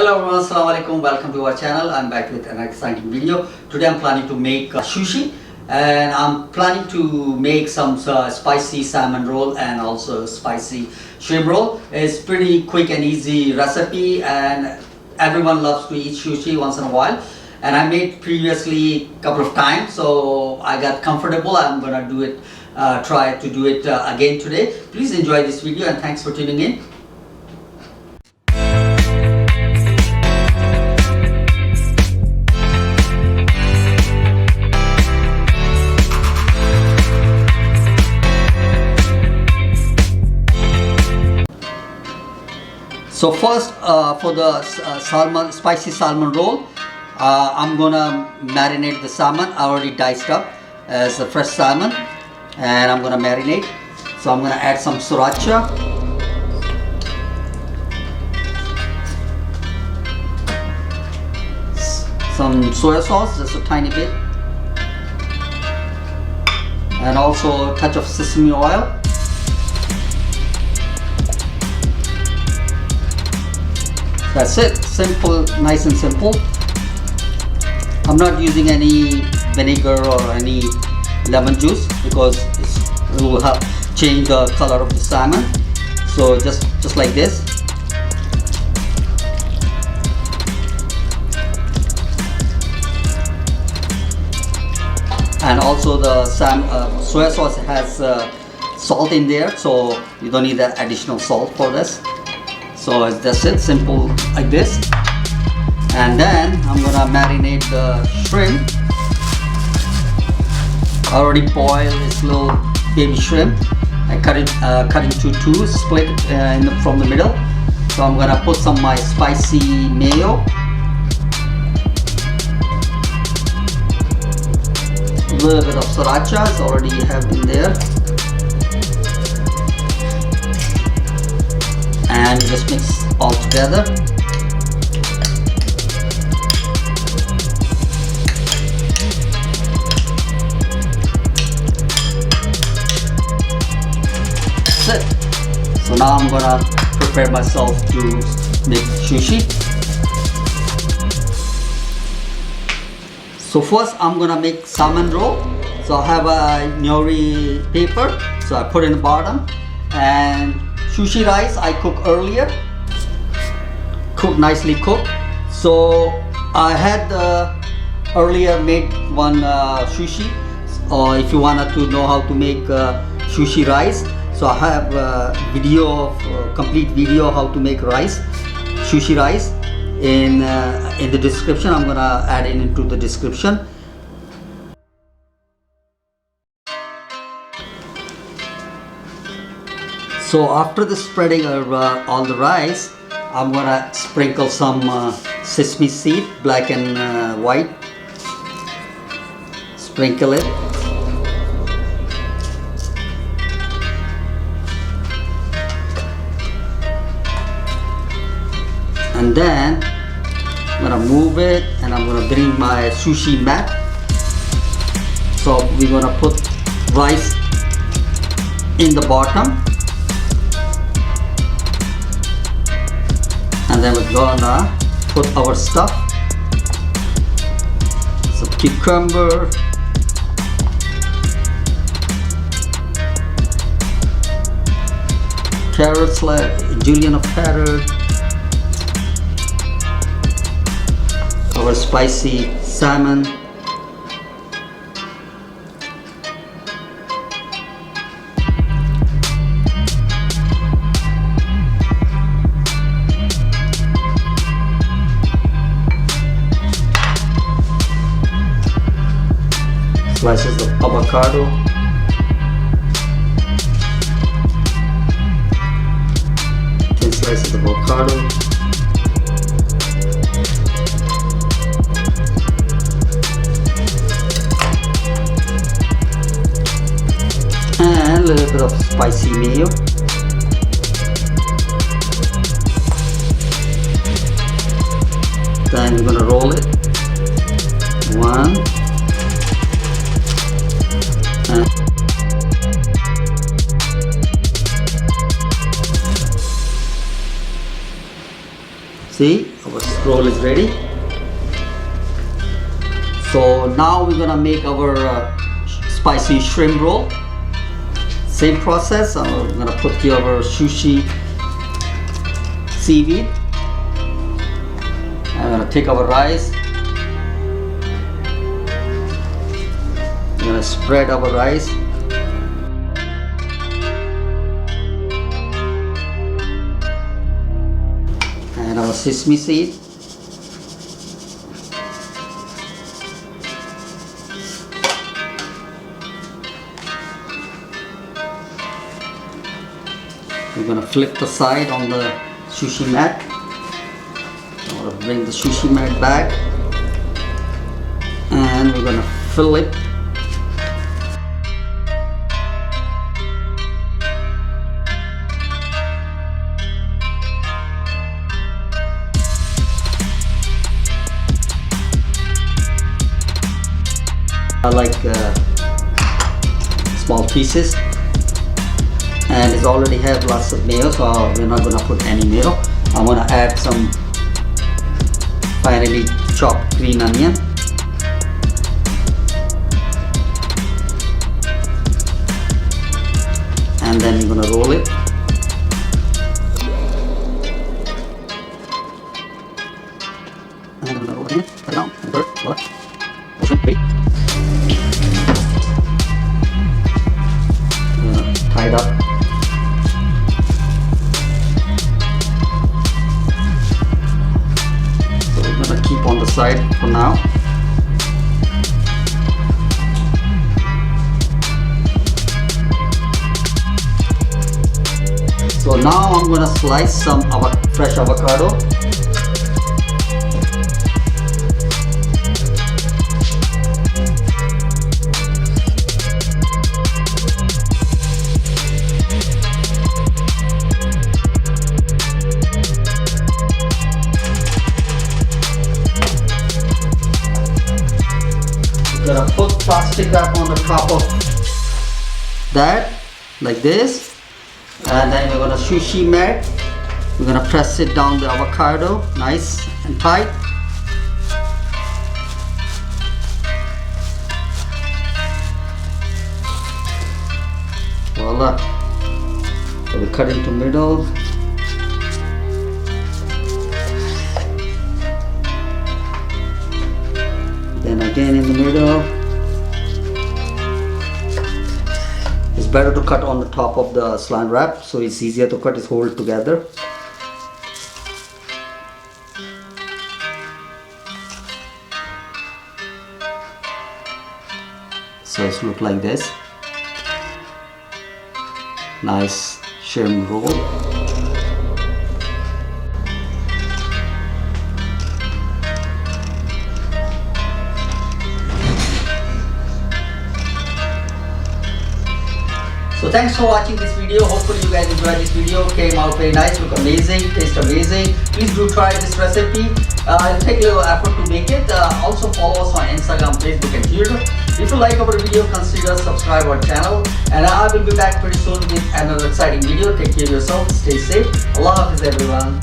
Hello everyone, assalamu alaikum, welcome to our channel. I'm back with an exciting video. Today I'm planning to make sushi, and I'm planning to make some spicy salmon roll and also spicy shrimp roll. It's pretty quick and easy recipe, and everyone loves to eat sushi once in a while. And I made previously a couple of times, so I got comfortable. I'm gonna do it, try to do it again today. Please enjoy this video and thanks for tuning in. So first, for the spicy salmon roll, I'm gonna marinate the salmon. I already diced up as a fresh salmon, and I'm gonna marinate. So I'm gonna add some sriracha, some soy sauce, just a tiny bit, and also a touch of sesame oil. That's it, simple, nice and simple. I'm not using any vinegar or any lemon juice because it will help change the color of the salmon. So just like this. And also the soy sauce has salt in there, so you don't need the additional salt for this. So it's just it, simple like this. And then I'm gonna marinate the shrimp. I already boiled this little baby shrimp. I cut into two, split from the middle. So I'm gonna put some of my spicy mayo. A little bit of sriracha is already have in there. And just mix all together. That's it. So now I'm gonna prepare myself to make sushi. So first I'm gonna make salmon roll. So I have a nori paper, so I put in the bottom, and sushi rice I cooked earlier, nicely cooked. So I had earlier made one sushi, or if you wanted to know how to make sushi rice, so I have a video of complete video how to make sushi rice in the description. I'm gonna add it into the description. So after the spreading of all the rice, I'm gonna sprinkle some sesame seed, black and white. Sprinkle it. And then I'm gonna move it, and I'm gonna bring my sushi mat. So we're gonna put rice in the bottom. And then we're gonna put our stuff. Some cucumber, carrots, like julienne of carrot, our spicy salmon, slices of avocado, thin slices of avocado, and a little bit of spicy mayo. Then we're gonna roll it. One. See, Our roll is ready. So now we're gonna make our spicy shrimp roll. Same process. I'm gonna put our sushi seaweed. I'm gonna take our rice. I'm gonna spread our rice. And our sesame seed. We're gonna flip the side on the sushi mat. I'm gonna bring the sushi mat back, and we're gonna fill it. I like small pieces, and it's already have lots of mayo, so we're not gonna put any mayo. I'm gonna add some finely chopped green onion, and then we're gonna roll it. And I'm gonna roll it in, put it down, and bird, what? Wait. Tied up. So we're gonna keep on the side for now. So now I'm gonna slice some fresh avocado. Gonna put plastic wrap on the top of that, like this, and then we're gonna sushi mat. We're gonna press it down the avocado, nice and tight. Voila! So we cut into middle. Then again in the middle. It's better to cut on the top of the saran wrap, so it's easier to cut, it's hold together. So it's look like this. Nice shrimp roll. So thanks for watching this video. Hopefully you guys enjoyed this video. Came out very nice, look amazing, taste amazing. Please do try this recipe. It'll take a little effort to make it. Also follow us on Instagram, Facebook and Twitter. If you like our video, consider subscribe our channel. And I will be back pretty soon with another exciting video. Take care of yourself, stay safe. Allah Hafiz everyone.